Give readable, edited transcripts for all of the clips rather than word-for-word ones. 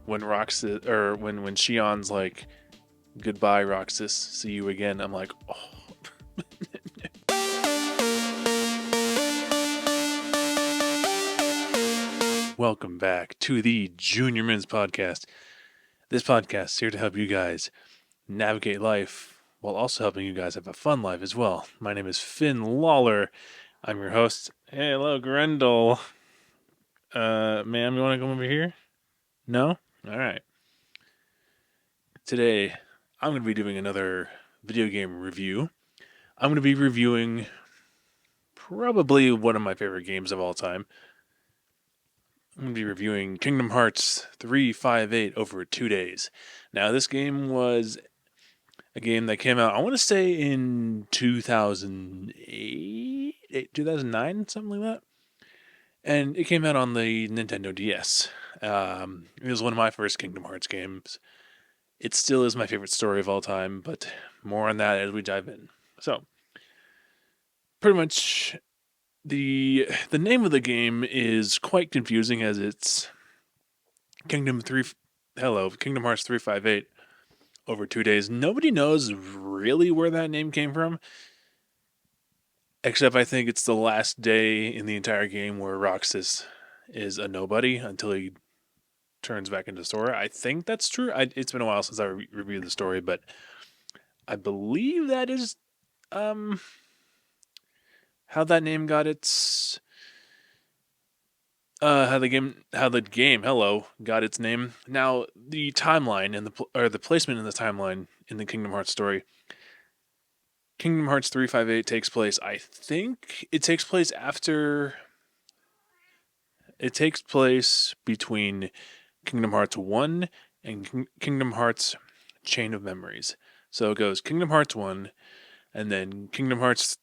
when Roxas or when Shion's like, "Goodbye, Roxas, see you again," I'm like, oh. Welcome back to the Junior Men's Podcast. This podcast is here to help you guys navigate life while also helping you guys have a fun life as well. My name is Finn Lawler. I'm your host. Hey, hello, Grendel. Ma'am, you want to come over here? No? All right. Today, I'm going to be doing another video game review. I'm going to be reviewing probably one of my favorite games of all time. I'm going to be reviewing Kingdom Hearts 358 over 2 days. Now, this game was a game that came out, I want to say in 2008, 2009, something like that. And it came out on the Nintendo DS. It was one of my first Kingdom Hearts games. It still is my favorite story of all time, but more on that as we dive in. So, pretty much the name of the game is quite confusing as it's Kingdom Hearts 358 over 2 days. Nobody knows really where that name came from, except I think it's the last day in the entire game where Roxas is a nobody until he turns back into Sora. I think that's true. It's been a while since I reviewed the story, but I believe that is how that name got its how the game got its name. Now the timeline and the placement in the timeline in the Kingdom Hearts story. Kingdom Hearts 358 takes place. I think it takes place after. It takes place between Kingdom Hearts 1 and Kingdom Hearts Chain of Memories. So it goes Kingdom Hearts 1, and then Kingdom Hearts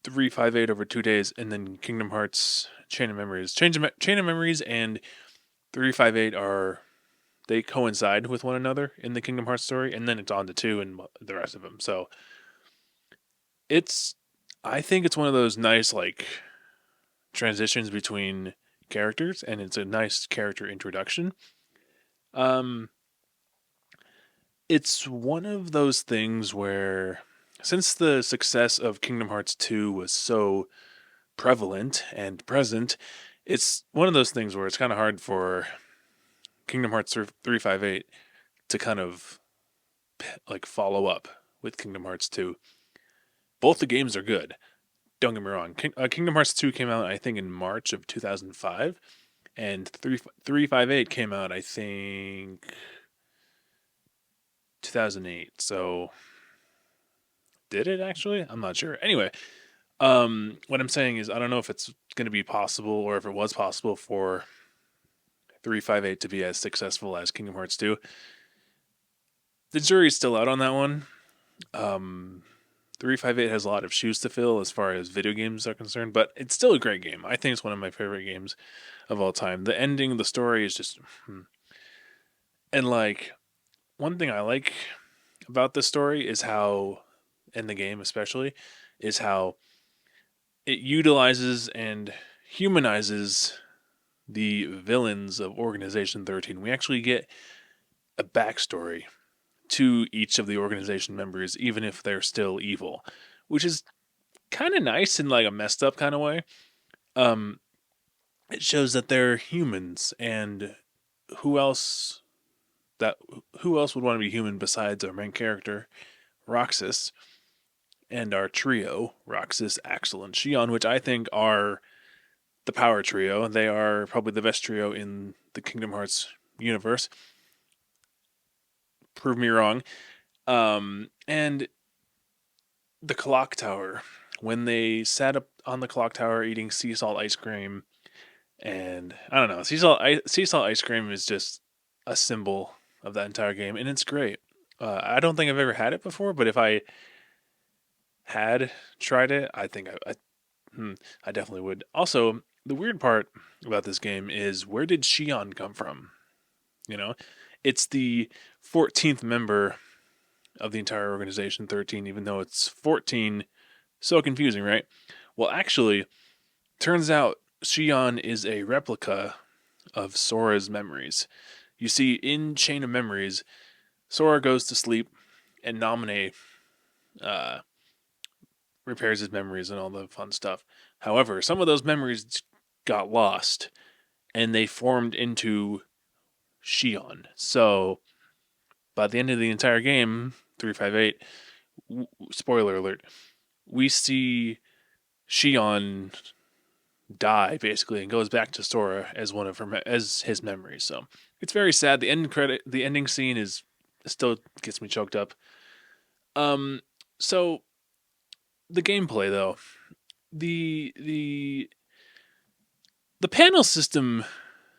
358 over 2 days, and then Kingdom Hearts Chain of Memories. Chain of Memories and 358 they coincide with one another in the Kingdom Hearts story, and then it's on to 2 and the rest of them. So I think it's one of those nice like transitions between characters, and it's a nice character introduction. It's one of those things where, since the success of Kingdom Hearts 2 was so prevalent and present, it's one of those things where it's kind of hard for Kingdom Hearts 358 to kind of like follow up with Kingdom Hearts 2. Both the games are good. Don't get me wrong. Kingdom Hearts 2 came out, I think, in March of 2005, and 358 came out, I think, 2008. So, did it actually? I'm not sure. Anyway, what I'm saying is, I don't know if it's going to be possible, or if it was possible for 358 to be as successful as Kingdom Hearts 2. The jury's still out on that one. 358 has a lot of shoes to fill as far as video games are concerned, but it's still a great game. I think it's one of my favorite games of all time. The ending, the story is just... And, like, one thing I like about this story is how, in the game especially, is how it utilizes and humanizes the villains of Organization 13. We actually get a backstory to each of the organization members, even if they're still evil, which is kind of nice in like a messed up kind of way. It shows that they're humans, and who else would want to be human besides our main character, Roxas, and our trio, Roxas, Axel, and Shion, which I think are the power trio. They are probably the best trio in the Kingdom Hearts universe. Prove me wrong. And the clock tower, when they sat up on the clock tower eating sea salt ice cream, and I don't know, sea salt ice cream is just a symbol of that entire game, and it's great. I don't think I've ever had it before, but if I had tried it, I think I definitely would. Also, the weird part about this game is, where did Shion come from? You know, it's the 14th member of the entire organization, 13, even though it's 14. So confusing, right? Well, actually, turns out Shion is a replica of Sora's memories. You see, in Chain of Memories, Sora goes to sleep, and Naminé uh, repairs his memories and all the fun stuff. However, some of those memories got lost, and they formed into Shion. So by the end of the entire game, 358, spoiler alert, we see Shion die basically and goes back to Sora as one of her as his memories. So it's very sad. The ending scene is still gets me choked up. Um, so the gameplay though, the the the panel system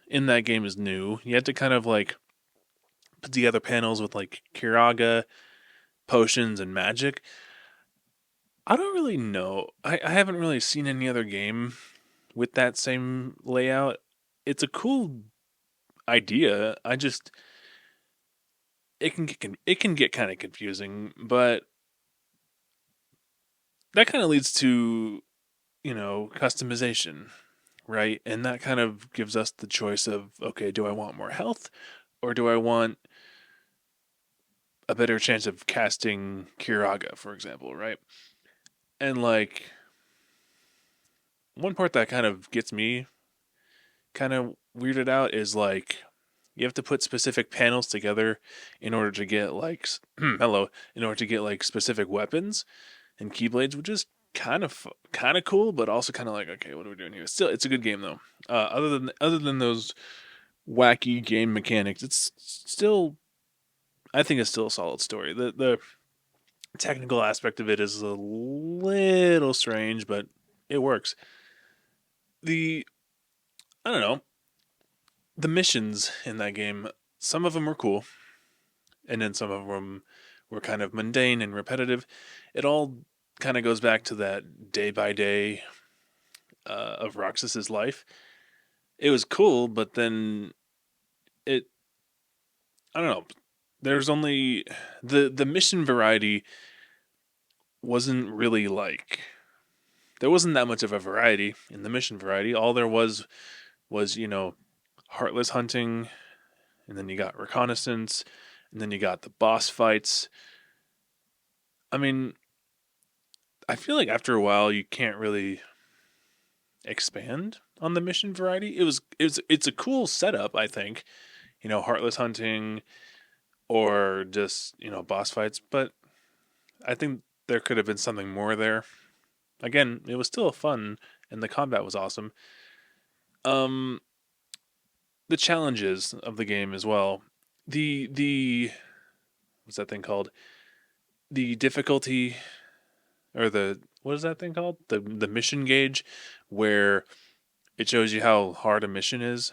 in that game is new. You have to kind of like put together panels with like Kiraga, potions, and magic. I don't really know. I haven't really seen any other game with that same layout. It's a cool idea. I just it can get kind of confusing, but that kind of leads to customization, right? And that kind of gives us the choice of, okay, do I want more health, or do I want a better chance of casting Kiraga, for example, right? And like one part that kind of gets me kind of weirded out is like you have to put specific panels together in order to get like hello, in order to get like specific weapons and keyblades, which is kind of cool, but also kind of like, okay, what are we doing here? Still, it's a good game though. Other than those wacky game mechanics, it's still, I think it's still a solid story. The technical aspect of it is a little strange, but it works. The I don't know, the missions in that game, some of them were cool, and then some of them were kind of mundane and repetitive. It all kind of goes back to that day by day of Roxas's life. It was cool, but then it I don't know. There's only the mission variety wasn't really like there wasn't that much of a variety in the mission variety. All there was heartless hunting, and then you got reconnaissance, and then you got the boss fights. I mean, I feel like after a while you can't really expand on the mission variety. It's a cool setup, I think. Heartless hunting or just, boss fights, but I think there could have been something more there. Again, it was still fun and the combat was awesome. Um the challenges of the game as well. The what's that thing called? The difficulty, or the what is that thing called? The mission gauge, where it shows you how hard a mission is.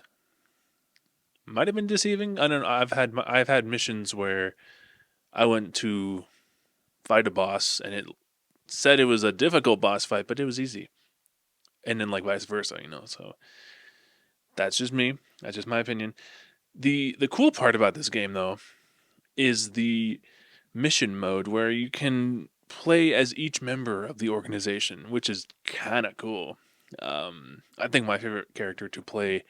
Might have been deceiving. I don't know. I've had missions where I went to fight a boss and it said it was a difficult boss fight, but it was easy. And then like vice versa. So that's just me. That's just my opinion. The cool part about this game though is the mission mode where you can play as each member of the organization, which is kind of cool. I think my favorite character to play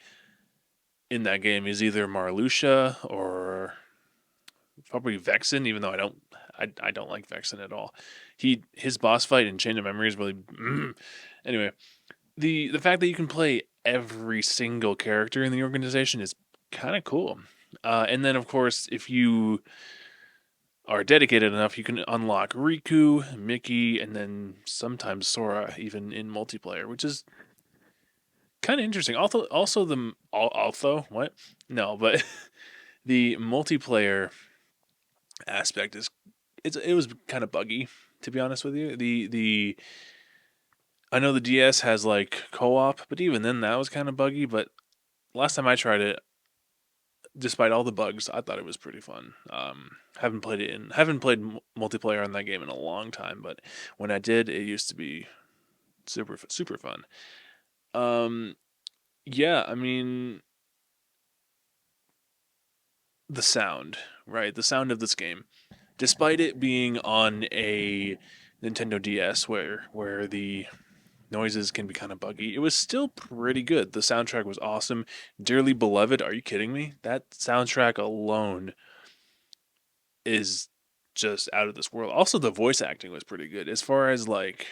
in that game is either Marluxia or probably Vexen, even though I don't like Vexen at all. His boss fight in Chain of Memory is really anyway. The fact that you can play every single character in the organization is kind of cool. And then of course, if you are dedicated enough, you can unlock Riku, Mickey, and then sometimes Sora, even in multiplayer, which is kind of interesting. Also what? No, but the multiplayer aspect it was kind of buggy, to be honest with you. The I know the DS has like co-op, but even then that was kind of buggy. But last time I tried it, despite all the bugs, I thought it was pretty fun. Haven't played multiplayer on that game in a long time, but when I did, it used to be super fun. Um, yeah, I mean the sound, right? The sound of this game, despite it being on a Nintendo DS, where the noises can be kind of buggy. It was still pretty good. The soundtrack was awesome. Dearly Beloved, are you kidding me? That soundtrack alone is just out of this world. Also, the voice acting was pretty good. As far as like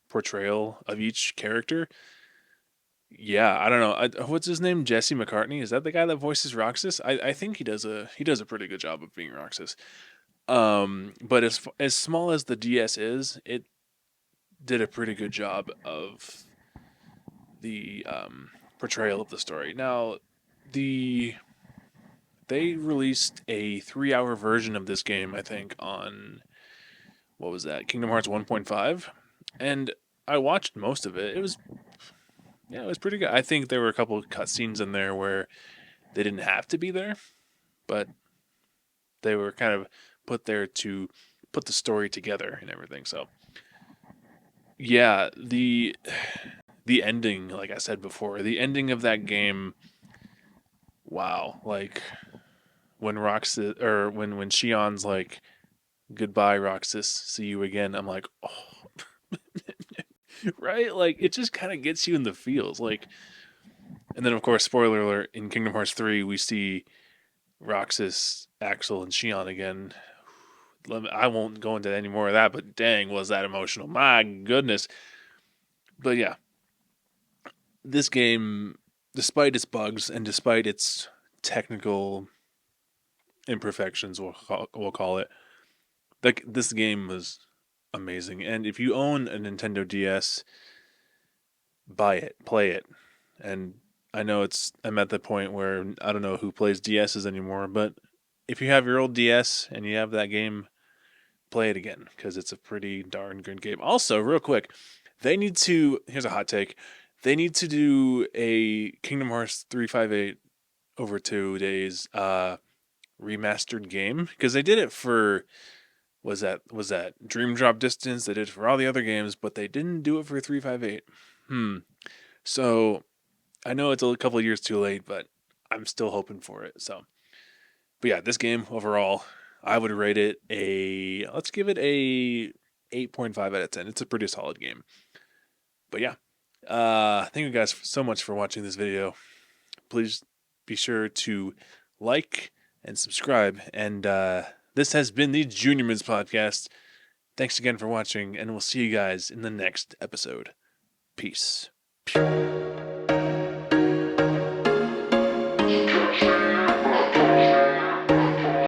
portrayal of each character, yeah, I don't know. What's his name? Jesse McCartney. Is that the guy that voices Roxas? I think he does a pretty good job of being Roxas. But as small as the DS is, it did a pretty good job of the portrayal of the story. Now, the they released a 3 hour version of this game, I think, on what was that? Kingdom Hearts 1.5, and I watched most of it. It was pretty good. I think there were a couple of cutscenes in there where they didn't have to be there, but they were kind of put there to put the story together and everything. So yeah, the ending, like I said before, the ending of that game, wow, like when Roxas or when Shion's like, "Goodbye, Roxas, see you again," I'm like, oh, right, like it just kind of gets you in the feels, like. And then of course, spoiler alert: in Kingdom Hearts 3, we see Roxas, Axel, and Shion again. I won't go into any more of that, but dang, was that emotional! My goodness. But yeah, this game, despite its bugs and despite its technical imperfections, we'll call it, like this game was amazing. And if you own a Nintendo DS, buy it, play it. And I know I'm at the point where I don't know who plays DSs anymore, but if you have your old DS and you have that game, play it again because it's a pretty darn good game. Also, real quick, here's a hot take. They need to do a Kingdom Hearts 358 over 2 days remastered game because they did it for was that Dream Drop Distance. They did it for all the other games, but they didn't do it for 358. So I know it's a couple of years too late, but I'm still hoping for it. So, but yeah, this game overall, I would rate it let's give it a 8.5 out of 10. It's a pretty solid game. But yeah, thank you guys so much for watching this video. Please be sure to like and subscribe. And this has been the Junior Mids Podcast. Thanks again for watching, and we'll see you guys in the next episode. Peace.